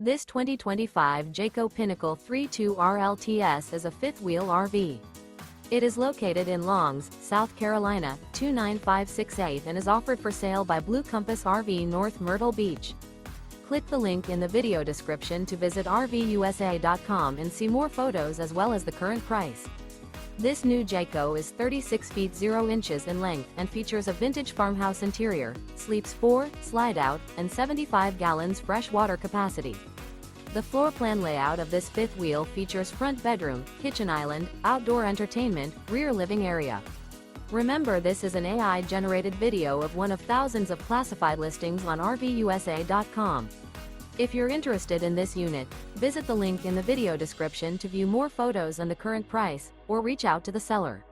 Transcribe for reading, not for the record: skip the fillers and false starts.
This 2025 Jayco Pinnacle 32RLTS is a fifth-wheel RV. It is located in Longs, South Carolina, 29568 and is offered for sale by Blue Compass RV North Myrtle Beach. Click the link in the video description to visit RVUSA.com and see more photos as well as the current price. This new Jayco is 36 feet 0 inches in length and features a vintage farmhouse interior, sleeps 4, slide-out, and 75 gallons fresh water capacity. The floor plan layout of this fifth wheel features front bedroom, kitchen island, outdoor entertainment, rear living area. Remember, this is an AI-generated video of one of thousands of classified listings on RVUSA.com. If you're interested in this unit, visit the link in the video description to view more photos and the current price, or reach out to the seller.